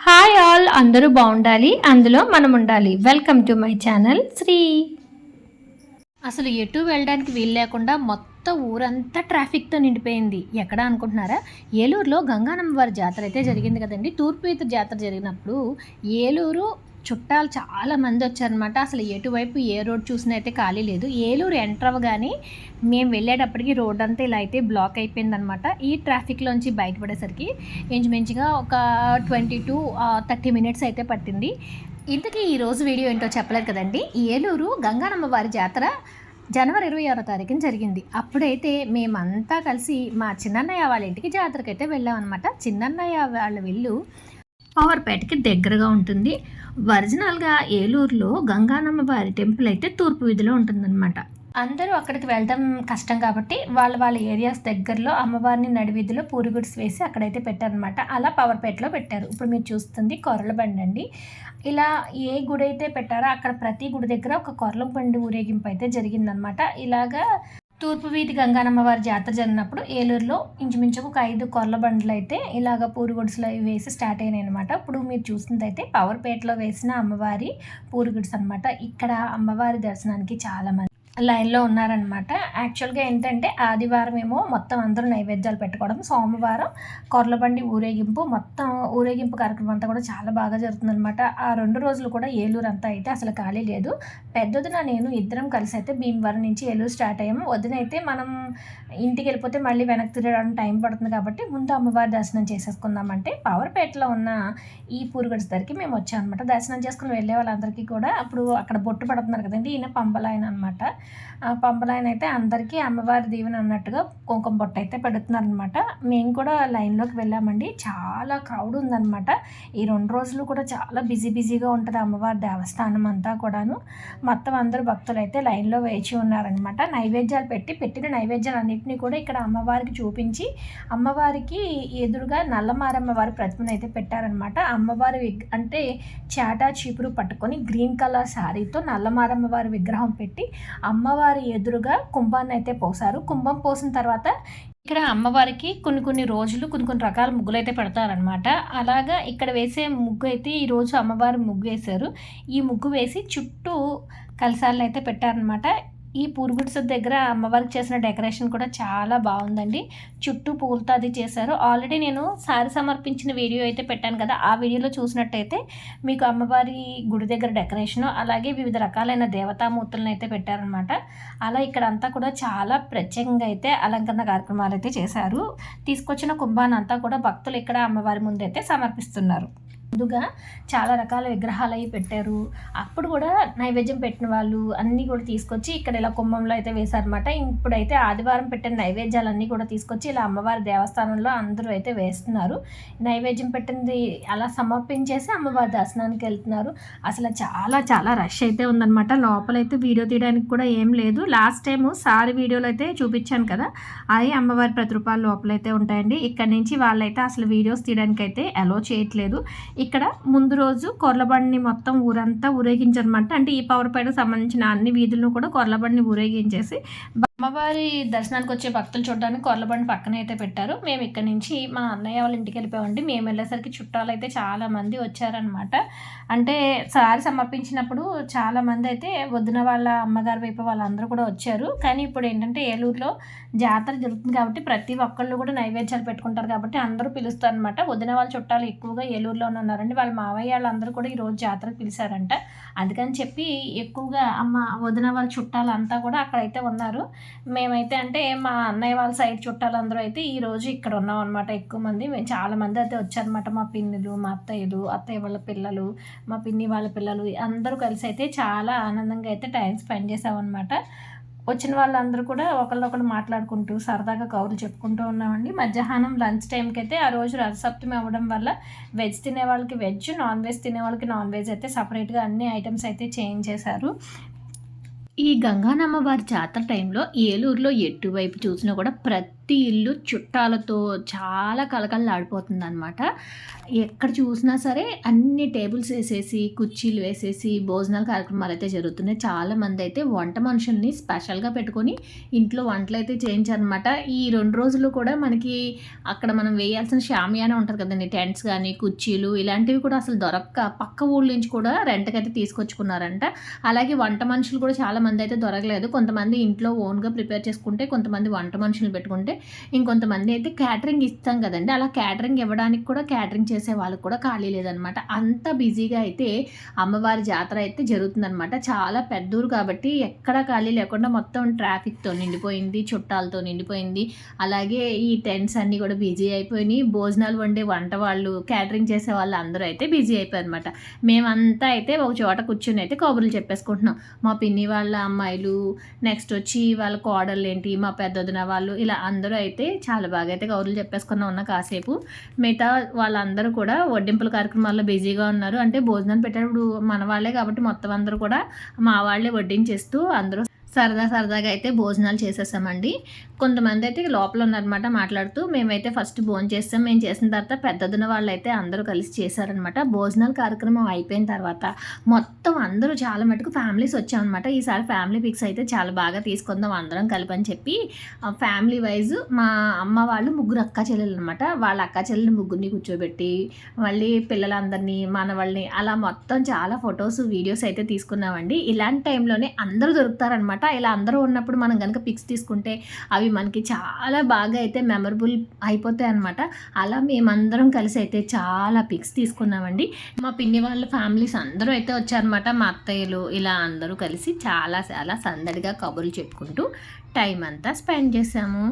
Hi all, అందరూ బాగుండాలి, అందులో మనం ఉండాలి. Welcome to my channel Sri. అసలు ఎటు వెళ్ళడానికి వీలు లేకుండా మొత్తం ఊరంతా ట్రాఫిక్తో నిండిపోయింది. ఎక్కడ అనుకుంటున్నారా? ఏలూరులో గంగానమ్మ వారి జాతర అయితే జరిగింది కదండి. తూర్పువీధి జాతర జరిగినప్పుడు ఏలూరు చుట్టాలు చాలా మంది వచ్చారనమాట. అసలు ఎటువైపు ఏ రోడ్ చూసినా అయితే ఖాళీ లేదు. ఏలూరు ఎంటర్ అవ్వగానే మేము వెళ్ళేటప్పటికి రోడ్ అంతా ఇలా అయితే బ్లాక్ అయిపోయిందనమాట. ఈ ట్రాఫిక్లోంచి బయటపడేసరికి ఇంచుమించుగా ఒక 20 to 30 minutes అయితే పట్టింది. ఇంతకీ ఈరోజు వీడియో ఏంటో చెప్పలేదు కదండి. ఏలూరు గంగానమ్మ వారి జాతర జనవరి 26వ తారీఖున జరిగింది. అప్పుడైతే మేమంతా కలిసి మా చిన్నన్నయ్య వాళ్ళ ఇంటికి జాతరకి అయితే వెళ్ళామన్నమాట. చిన్నన్నయ్య వాళ్ళ ఇల్లు పవర్పేటకి దగ్గరగా ఉంటుంది. ఒరిజినల్గా ఏలూరులో గంగానమ్మ వారి టెంపుల్ అయితే తూర్పు వీధిలో ఉంటుందన్నమాట. అందరూ అక్కడికి వెళ్ళడం కష్టం కాబట్టి వాళ్ళ ఏరియాస్ దగ్గరలో అమ్మవారిని నడివీధిలో పూరిగుడ్స్ వేసి అక్కడైతే పెట్టారనమాట. అలా పవర్పేటలో పెట్టారు. ఇప్పుడు మీరు చూస్తుంది కొర్రల బండి అండి. ఇలా ఏ గుడి అయితే పెట్టారో అక్కడ ప్రతి గుడి దగ్గర ఒక కొర్రల బండి ఊరేగింపు అయితే జరిగిందనమాట. ఇలాగా తూర్పు వీధి గంగానమ్మ వారి జాతర జరిగినప్పుడు ఏలూరులో ఇంచుమించుకు ఒక 5 కొర్రల బండ్లు అయితే ఇలాగ పూరుగుడ్స్లో వేసి స్టార్ట్ అయినాయి అనమాట. ఇప్పుడు మీరు చూసినట్టయితే పవర్పేటలో వేసిన అమ్మవారి పూరుగుడ్స్ అనమాట. ఇక్కడ అమ్మవారి దర్శనానికి చాలామంది లైన్లో ఉన్నారనమాట. యాక్చువల్గా ఏంటంటే ఆదివారం ఏమో మొత్తం అందరూ నైవేద్యాలు పెట్టుకోవడం, సోమవారం కొర్రలబండి ఊరేగింపు, మొత్తం ఊరేగింపు కార్యక్రమం అంతా కూడా చాలా బాగా జరుగుతుందనమాట. ఆ 2 రోజులు కూడా ఏలూరు అంతా అయితే అసలు ఖాళీ లేదు. పెద్దొదిన నేను ఇద్దరం కలిసి అయితే భీమవరం నుంచి ఏలూరు స్టార్ట్ అయ్యాము. వదినైతే మనం ఇంటికి వెళ్ళిపోతే మళ్ళీ వెనక్కి తిరగడానికి టైం పడుతుంది కాబట్టి ముందు అమ్మవారి దర్శనం చేసేసుకుందామంటే పవర్పేటలో ఉన్న ఈ పూరుగడ్స్ దగ్గరికి మేము వచ్చాం అనమాట. దర్శనం చేసుకుని వెళ్ళే వాళ్ళందరికీ కూడా అప్పుడు అక్కడ బొట్టు పడుతున్నారు కదండి, ఈయన పంబలాయన అనమాట. పంపలైన అయితే అందరికీ అమ్మవారి దీవెన అన్నట్టుగా కుంకుమ బొట్టు అయితే పెడుతున్నారు అనమాట. మేము కూడా లైన్లోకి వెళ్ళామండి. చాలా క్రౌడ్ ఉందన్నమాట. ఈ 2 రోజులు కూడా చాలా బిజీగా ఉంటుంది అమ్మవారి దేవస్థానం అంతా కూడాను. మొత్తం అందరూ భక్తులు అయితే లైన్లో వేచి ఉన్నారనమాట. నైవేద్యాలు పెట్టిన నైవేద్యాలు అన్నింటినీ కూడా ఇక్కడ అమ్మవారికి చూపించి అమ్మవారికి ఎదురుగా నల్లమారమ్మ వారి ప్రతిమను అయితే పెట్టారనమాట. అమ్మవారి అంటే చాటా చీపురు పట్టుకొని గ్రీన్ కలర్ శారీతో నల్లమారమ్మ వారి విగ్రహం పెట్టి అమ్మవారి ఎదురుగా కుంభాన్ని అయితే పోసారు. కుంభం పోసిన తర్వాత ఇక్కడ అమ్మవారికి కొన్ని రోజులు కొన్ని రకాల ముగ్గులు అయితే పెడతారనమాట. అలాగా ఇక్కడ వేసే ముగ్గు అయితే ఈరోజు అమ్మవారి ముగ్గు వేశారు. ఈ ముగ్గు వేసి చుట్టూ కలశాలను అయితే పెట్టారనమాట. ఈ పూరుగుడ్స్ దగ్గర అమ్మవారికి చేసిన డెకరేషన్ కూడా చాలా బాగుందండి. చుట్టూ పూలతో అది చేశారు. ఆల్రెడీ నేను సారి సమర్పించిన వీడియో అయితే పెట్టాను కదా, ఆ వీడియోలో చూసినట్టయితే మీకు అమ్మవారి గుడి దగ్గర డెకరేషన్ అలాగే వివిధ రకాలైన దేవతామూర్తులను అయితే పెట్టారనమాట. అలా ఇక్కడ అంతా కూడా చాలా ప్రత్యేకంగా అయితే అలంకరణ కార్యక్రమాలు అయితే చేశారు. తీసుకొచ్చిన కుంభాన్ని అంతా కూడా భక్తులు ఇక్కడ అమ్మవారి ముందైతే సమర్పిస్తున్నారు. ముందుగా చాలా రకాల విగ్రహాలు అవి పెట్టారు. అప్పుడు కూడా నైవేద్యం పెట్టిన వాళ్ళు అన్నీ కూడా తీసుకొచ్చి ఇక్కడ ఇలా కుంభంలో అయితే వేశారనమాట. ఇప్పుడైతే ఆదివారం పెట్టిన నైవేద్యాలన్నీ కూడా తీసుకొచ్చి ఇలా అమ్మవారి దేవస్థానంలో అందరూ అయితే వేస్తున్నారు. నైవేద్యం పెట్టింది అలా సమర్పించేసి అమ్మవారి దర్శనానికి వెళ్తున్నారు. అసలు చాలా రష్ అయితే ఉందన్నమాట. లోపలైతే వీడియో తీయడానికి కూడా ఏం లేదు. లాస్ట్ టైము సారి వీడియోలో అయితే చూపించాను కదా, అది అమ్మవారి ప్రతిరూపాలు లోపలైతే ఉంటాయండి. ఇక్కడ నుంచి వాళ్ళైతే అసలు వీడియోస్ తీయడానికి అయితే అలో చేయట్లేదు. ఇక్కడ ముందు రోజు కొర్రలబండిని మొత్తం ఊరంతా ఊరేగించారనమాట. అంటే ఈ పవర్పేటకు సంబంధించిన అన్ని వీధులను కూడా కొర్రలబండిని ఊరేగించేసి అమ్మవారి దర్శనానికి వచ్చే భక్తులు చూడడానికి కొర్రలబండి పక్కన అయితే పెట్టారు. మేము ఇక్కడ నుంచి మా అన్నయ్య వాళ్ళ ఇంటికి వెళ్ళిపోయామండి. మేము వెళ్ళేసరికి చుట్టాలు అయితే చాలా మంది వచ్చారనమాట. అంటే సారి సమర్పించినప్పుడు చాలా మంది అయితే వదిన వాళ్ళ అమ్మగారి వైపు వాళ్ళందరూ కూడా వచ్చారు. కానీ ఇప్పుడు ఏంటంటే ఏలూరులో జాతర జరుగుతుంది కాబట్టి ప్రతి ఒక్కళ్ళు కూడా నైవేద్యాలు పెట్టుకుంటారు కాబట్టి అందరూ పిలుస్తారు అనమాట. వదిన వాళ్ళ చుట్టాలు ఎక్కువగా ఏలూరులోనే ఉన్నారండి. వాళ్ళ మావయ్య వాళ్ళందరూ కూడా ఈరోజు జాతరకు పిలిచారంట. అందుకని చెప్పి ఎక్కువగా వదిన వాళ్ళ చుట్టాలు అంతా కూడా అక్కడైతే ఉన్నారు. మేమైతే అంటే మా అన్నయ్య వాళ్ళ సైడ్ చుట్టాలందరూ అయితే ఈరోజు ఇక్కడ ఉన్నాం అనమాట. ఎక్కువ మంది చాలా మంది అయితే వచ్చారనమాట. మా పిన్నులు, మా అత్తయ్య వాళ్ళ పిల్లలు, మా పిన్ని వాళ్ళ పిల్లలు అందరూ కలిసి అయితే చాలా ఆనందంగా అయితే టైం స్పెండ్ చేసామన్నమాట. వచ్చిన వాళ్ళందరూ కూడా ఒకళ్ళొకళ్ళు మాట్లాడుకుంటూ సరదాగా కౌరులు చెప్పుకుంటూ ఉన్నామండి. మధ్యాహ్నం లంచ్ టైంకి అయితే ఆ రోజు రథసప్తమి అవ్వడం వల్ల వెజ్ తినే వాళ్ళకి వెజ్, నాన్ వెజ్ తినే వాళ్ళకి నాన్ వెజ్ అయితే సపరేట్గా అన్ని ఐటమ్స్ అయితే చేంజ్ చేశారు. ఈ గంగానమ్మ వారి జాతర టైంలో ఏలూరులో ఎటువైపు చూసినా కూడా ప్రతి ప్రతి ఇల్లు చుట్టాలతో చాలా కలకలలాడిపోతుందనమాట. ఎక్కడ చూసినా సరే అన్ని టేబుల్స్ వేసేసి, కుర్చీలు వేసేసి భోజనాల కార్యక్రమాలు అయితే జరుగుతున్నాయి. చాలామంది అయితే వంట మనుషుల్ని స్పెషల్గా పెట్టుకొని ఇంట్లో వంటలు అయితే చేయించారనమాట. ఈ 2 రోజులు కూడా మనకి అక్కడ మనం వేయాల్సిన షామియానా ఉంటుంది కదండి, టెంట్స్ కానీ కుర్చీలు ఇలాంటివి కూడా అసలు దొరక్క పక్క ఊళ్ళ నుంచి కూడా రెంట్కైతే తీసుకొచ్చుకున్నారంట. అలాగే వంట మనుషులు కూడా చాలామంది అయితే దొరకలేదు. కొంతమంది ఇంట్లో ఓన్గా ప్రిపేర్ చేసుకుంటే, కొంతమంది వంట మనుషులు పెట్టుకుంటే, ఇంకొంతమంది అయితే క్యాటరింగ్ ఇస్తాం కదండి, అలా క్యాటరింగ్ ఇవ్వడానికి కూడా క్యాటరింగ్ చేసే వాళ్ళకి కూడా ఖాళీ లేదనమాట. అంత బిజీగా అయితే అమ్మవారి జాతర అయితే జరుగుతుందనమాట. చాలా పెద్ద ఊరు కాబట్టి ఎక్కడా ఖాళీ లేకుండా మొత్తం ట్రాఫిక్తో నిండిపోయింది, చుట్టాలతో నిండిపోయింది. అలాగే ఈ టెంట్స్ అన్నీ కూడా బిజీ అయిపోయినాయి. భోజనాలు వండే వంట వాళ్ళు, క్యాటరింగ్ చేసే వాళ్ళు అందరూ అయితే బిజీ అయిపోయారు అనమాట. మేమంతా అయితే ఒక చోట కూర్చొని అయితే కబుర్లు చెప్పేసుకుంటున్నాం. మా పిన్ని వాళ్ళ అమ్మాయిలు, నెక్స్ట్ వచ్చి వాళ్ళ కోడళ్ళు ఏంటి, మా పెద్దొదిన వాళ్ళు, ఇలా అందరూ అయితే చాలా బాగా అయితే కబుర్లు చెప్పేసుకున్నాం ఉన్న కాసేపు. మిగతా వాళ్ళందరూ కూడా వడ్డింపుల కార్యక్రమాల్లో బిజీగా ఉన్నారు. అంటే భోజనం పెట్టేటప్పుడు మన వాళ్ళే కాబట్టి మొత్తం అందరూ కూడా మా వాళ్ళే వడ్డించేస్తూ అందరూ సరదాగా అయితే భోజనాలు చేసేసామండి. కొంతమంది అయితే లోపల ఉన్నారనమాట మాట్లాడుతూ. మేమైతే ఫస్ట్ భోజనం చేస్తాం. మేము చేసిన తర్వాత పెద్దదిన వాళ్ళు అయితే అందరూ కలిసి చేశారనమాట. భోజనాల కార్యక్రమం అయిపోయిన తర్వాత మొత్తం అందరూ చాలా మటుకు ఫ్యామిలీస్ వచ్చామన్నమాట. ఈసారి ఫ్యామిలీ పిక్స్ అయితే చాలా బాగా తీసుకుందాం అందరం కలిపి అని చెప్పి ఫ్యామిలీ వైజ్ మా అమ్మ వాళ్ళు 3 అక్క చెల్లెలు అనమాట. వాళ్ళ అక్క చెల్లెలు ముగ్గురిని కూర్చోబెట్టి మళ్ళీ పిల్లలందరినీ, మనవాళ్ళని అలా మొత్తం చాలా ఫొటోస్, వీడియోస్ అయితే తీసుకున్నామండి. ఇలాంటి టైంలోనే అందరూ దొరుకుతారనమాట. ఇలా అందరూ ఉన్నప్పుడు మనం కనుక పిక్స్ తీసుకుంటే అవి మనకి చాలా బాగా అయితే మెమరబుల్ అయిపోతాయి అనమాట. అలా మేమందరం కలిసి అయితే చాలా పిక్స్ తీసుకున్నామండి. మా పిన్ని వాళ్ళ ఫ్యామిలీస్ అందరూ అయితే వచ్చారనమాట. మా అత్తయ్యలు ఇలా అందరూ కలిసి చాలా సందడిగా కబుర్లు చెప్పుకుంటూ టైం అంతా స్పెండ్ చేసాము.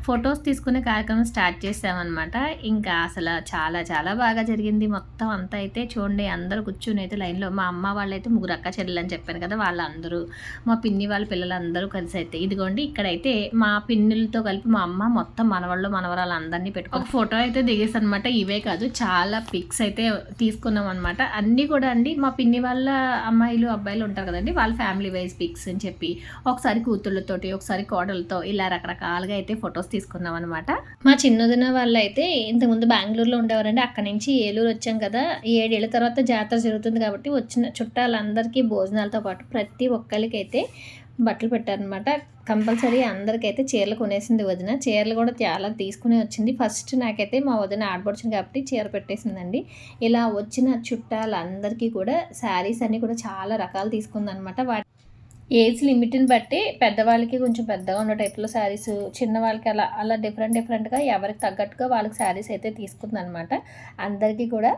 ఫొటోస్ తీసుకునే కార్యక్రమం స్టార్ట్ చేసామన్నమాట. ఇంకా అసలు చాలా బాగా జరిగింది మొత్తం అంతా. అయితే చూడండి, అందరూ కూర్చుని అయితే లైన్లో, మా అమ్మ వాళ్ళైతే 3 అక్క చెల్లెలు అని చెప్పాను కదా, వాళ్ళందరూ, మా పిన్ని వాళ్ళ పిల్లలందరూ కలిసి అయితే ఇదిగోండి ఇక్కడైతే మా పిన్నులతో కలిపి మా అమ్మ మొత్తం మనవాళ్ళు మనవరాలు అందరినీ పెట్టుకో ఒక ఫోటో అయితే దిగేసనమాట. ఇవే కాదు చాలా పిక్స్ అయితే తీసుకున్నాం అనమాట. అన్నీ కూడా అండి మా పిన్ని వాళ్ళ అమ్మాయిలు అబ్బాయిలు ఉంటారు కదండి, వాళ్ళ ఫ్యామిలీ వైజ్ పిక్స్ అని చెప్పి ఒకసారి కూతుళ్ళతోటి, ఒకసారి కోడలతో, ఇలా రకరకాలుగా అయితే ఫొటోస్ తీసుకున్నాం అనమాట. మా చిన్నదిన వాళ్ళు అయితే ఇంతకుముందు బెంగళూరులో ఉండేవారండి. అక్కడి నుంచి ఏలూరు వచ్చాం కదా. 7 ఏళ్ళ తర్వాత జాతర జరుగుతుంది కాబట్టి వచ్చిన చుట్టాలందరికీ భోజనాలతో పాటు ప్రతి ఒక్కరికి అయితే బట్టలు పెట్టారనమాట. కంపల్సరీ అందరికైతే చీరలు కొనేసింది వదిన. చీరలు కూడా చాలా తీసుకుని వచ్చింది. ఫస్ట్ నాకైతే మా వదిన ఆడపడుచుంది కాబట్టి చీర పెట్టేసిందండి. ఇలా వచ్చిన చుట్టాలందరికీ కూడా శారీస్ అన్నీ కూడా చాలా రకాలు తీసుకుందనమాట. ఏజ్ లిమిట్ని బట్టి పెద్దవాళ్ళకి కొంచెం పెద్దగా ఉన్న టైప్లో శారీస్, చిన్నవాళ్ళకి అలా డిఫరెంట్గా ఎవరికి తగ్గట్టుగా వాళ్ళకి శారీస్ అయితే తీసుకుందనమాట. అందరికీ కూడా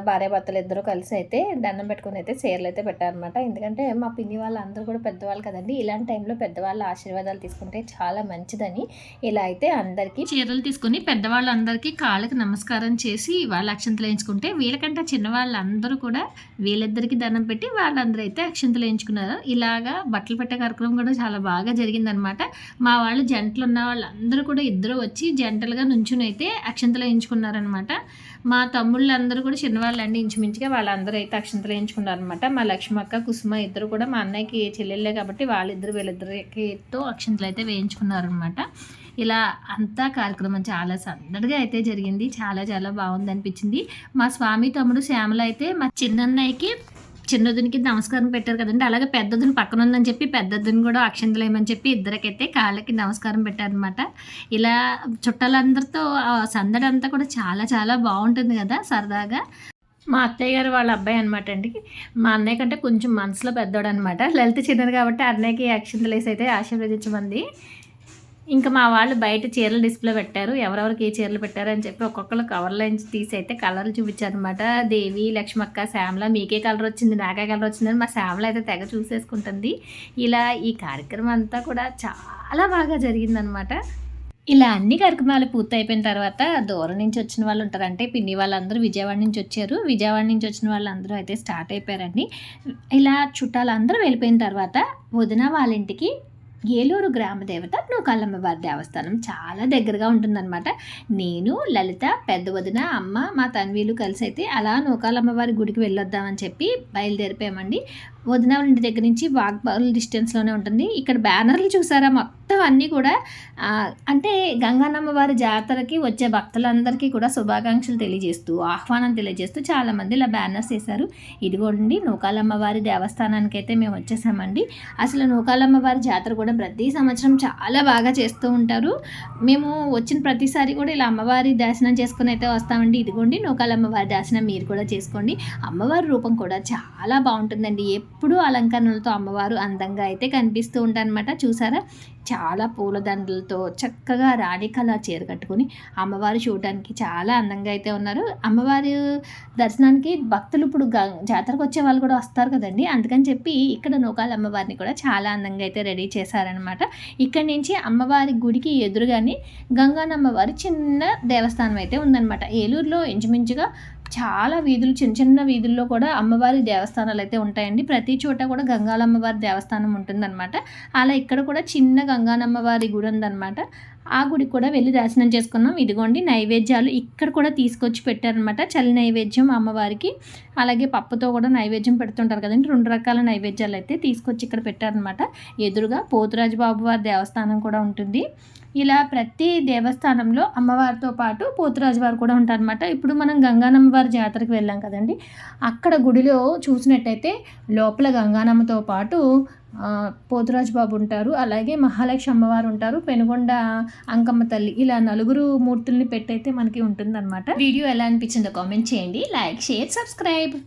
భార్యాభర్తలు ఇద్దరు కలిసి అయితే దండం పెట్టుకుని అయితే చీరలు అయితే పెట్టారనమాట. ఎందుకంటే మా పిన్ని వాళ్ళు అందరూ కూడా పెద్దవాళ్ళు కదండి, ఇలాంటి టైంలో పెద్దవాళ్ళ ఆశీర్వాదాలు తీసుకుంటే చాలా మంచిదని ఇలా అయితే అందరికీ చీరలు తీసుకుని పెద్దవాళ్ళందరికీ కాళ్ళకి నమస్కారం చేసి వాళ్ళ అక్షంతలు వేయించుకుంటే, వీళ్ళకంటే చిన్నవాళ్ళందరూ కూడా వీళ్ళిద్దరికి దండం పెట్టి వాళ్ళందరూ అయితే అక్షంతలు వేయించుకున్నారు. ఇలాగా బట్టలు పెట్టే కార్యక్రమం కూడా చాలా బాగా జరిగిందనమాట. మా వాళ్ళు జంటలు ఉన్న వాళ్ళందరూ కూడా ఇద్దరు వచ్చి జంటలుగా నుంచుని అయితే అక్షంతలు వేయించుకున్నారనమాట. మా తమ్ముళ్ళందరూ కూడా చిన్నవాళ్ళు అండి, ఇంచుమించుగా వాళ్ళందరూ అయితే అక్షంతలు వేయించుకున్నారనమాట. మా లక్ష్మక్క, కుసుమ ఇద్దరు కూడా మా అన్నయ్యకి చెల్లెళ్ళే కాబట్టి వీళ్ళిద్దరితో అక్షంతలు అయితే వేయించుకున్నారనమాట. ఇలా అంతా కార్యక్రమం చాలా సందడిగా అయితే జరిగింది. చాలా బాగుంది అనిపించింది. మా స్వామి తమ్ముడు శ్యామల అయితే మా చిన్నన్నయ్యకి, చిన్నదునికి నమస్కారం పెట్టారు కదండి, అలాగే పెద్దదుని పక్కన ఉందని చెప్పి పెద్దదుని కూడా అక్షంతలు వేయమని చెప్పి ఇద్దరికైతే కాళ్ళకి నమస్కారం పెట్టారనమాట. ఇలా చుట్టాలందరితో సందడి అంతా కూడా చాలా బాగుంటుంది కదా సరదాగా. మా అత్తయ్య గారు వాళ్ళ అబ్బాయి అనమాట అండి. మా అన్నయ్య కంటే కొంచెం మనసులో పెద్దోడు అనమాట. లలిత చిన్నది కాబట్టి అన్నయ్యకి అక్షంతలు వేసి అయితే ఆశీర్వదించమంది. ఇంకా మా వాళ్ళు బయట చీరలు డిస్ప్లే పెట్టారు, ఎవరెవరికి ఏ చీరలు పెట్టారు అని చెప్పి ఒక్కొక్కరు కవర్లో నుంచి తీసి అయితే కలర్లు చూపించారనమాట. దేవి, లక్ష్మక్క, శ్యామల మీకే కలర్ వచ్చింది, నాకే కలర్ వచ్చిందని మా శ్యామల అయితే తెగ చూసేసుకుంటుంది. ఇలా ఈ కార్యక్రమం అంతా కూడా చాలా బాగా జరిగిందనమాట. ఇలా అన్ని కార్యక్రమాలు పూర్తయిపోయిన తర్వాత దూరం నుంచి వచ్చిన వాళ్ళు ఉంటారంటే పిన్ని వాళ్ళందరూ విజయవాడ నుంచి వచ్చారు. విజయవాడ నుంచి వచ్చిన వాళ్ళందరూ అయితే స్టార్ట్ అయిపోయారండి. ఇలా చుట్టాలందరూ వెళ్ళిపోయిన తర్వాత వదిన వాళ్ళ ఇంటికి ఏలూరు గ్రామ దేవత నూకాలమ్మవారి దేవస్థానం చాలా దగ్గరగా ఉంటుందన్నమాట. నేను, లలిత, పెద్ద వదిన, అమ్మ, మా తన్వీలు కలిసి అయితే అలా నూకాలమ్మవారి గుడికి వెళ్ళొద్దామని చెప్పి బయలుదేరిపోయామండి. వదిన వాళ్ళ ఇంటి దగ్గర నుంచి వాక్బల్ డిస్టెన్స్లోనే ఉంటుంది. ఇక్కడ బ్యానర్లు చూసారా, మొత్తం అన్నీ కూడా అంటే గంగానమ్మ వారి జాతరకి వచ్చే భక్తులందరికీ కూడా శుభాకాంక్షలు తెలియజేస్తూ, ఆహ్వానం తెలియజేస్తూ చాలామంది ఇలా బ్యానర్స్ వేశారు. ఇదిగోండి నూకాలమ్మ వారి దేవస్థానానికి అయితే మేము వచ్చేసామండి. అసలు నూకాలమ్మ వారి జాతర కూడా ప్రతి సంవత్సరం చాలా బాగా చేస్తూ ఉంటారు. మేము వచ్చిన ప్రతిసారి కూడా ఇలా అమ్మవారి దర్శనం చేసుకుని అయితే వస్తామండి. ఇదిగోండి నూకాలమ్మ వారి దర్శనం మీరు కూడా చేసుకోండి. అమ్మవారి రూపం కూడా చాలా బాగుంటుందండి. ఎప్పుడూ అలంకరణలతో అమ్మవారు అందంగా అయితే కనిపిస్తూ ఉంటారనమాట. చూసారా, చాలా పూలదండలతో చక్కగా రాణి కలర్ చీర కట్టుకుని అమ్మవారు చూడడానికి చాలా అందంగా అయితే ఉన్నారు. అమ్మవారి దర్శనానికి భక్తులు ఇప్పుడు జాతరకు వచ్చే వాళ్ళు కూడా వస్తారు కదండి, అందుకని చెప్పి ఇక్కడ నూకాల అమ్మవారిని కూడా చాలా అందంగా అయితే రెడీ చేశారనమాట. ఇక్కడి నుంచి అమ్మవారి గుడికి ఎదురుగానే గంగానమ్మవారి చిన్న దేవస్థానం అయితే ఉందన్నమాట. ఏలూరులో ఇంచుమించుగా చాలా వీధులు, చిన్న చిన్న వీధుల్లో కూడా అమ్మవారి దేవస్థానాలు అయితే ఉంటాయండి. ప్రతి చోట కూడా గంగాలమ్మవారి దేవస్థానం ఉంటుందన్నమాట. అలా ఇక్కడ కూడా చిన్న గంగానమ్మవారి గుడి ఉందన్నమాట. ఆ గుడికి కూడా వెళ్ళి దర్శనం చేసుకున్నాం. ఇదిగోండి నైవేద్యాలు ఇక్కడ కూడా తీసుకొచ్చి పెట్టారనమాట. చలి నైవేద్యం అమ్మవారికి, అలాగే పప్పుతో కూడా నైవేద్యం పెడుతుంటారు కదండి. 2 రకాల నైవేద్యాలు అయితే తీసుకొచ్చి ఇక్కడ పెట్టారనమాట. ఎదురుగా పోతురాజు బాబు వారి దేవస్థానం కూడా ఉంటుంది. ఇలా ప్రతి దేవస్థానంలో అమ్మవారితో పాటు పోతురాజు వారు కూడా ఉంటారనమాట. ఇప్పుడు మనం గంగానమ్మ వారి జాతరకు వెళ్ళాం కదండి, అక్కడ గుడిలో చూసినట్టయితే లోపల గంగానమ్మతో పాటు పోతురాజు బాబు ఉంటారు, అలాగే మహాలక్ష్మి అమ్మవారు ఉంటారు, పెనుగొండ అంకమ్మ తల్లి, ఇలా 4 మూర్తుల్ని పెట్టయితే మనకి ఉంటుందన్నమాట. వీడియో ఎలా అనిపించిందో కామెంట్ చేయండి. Like, share, subscribe.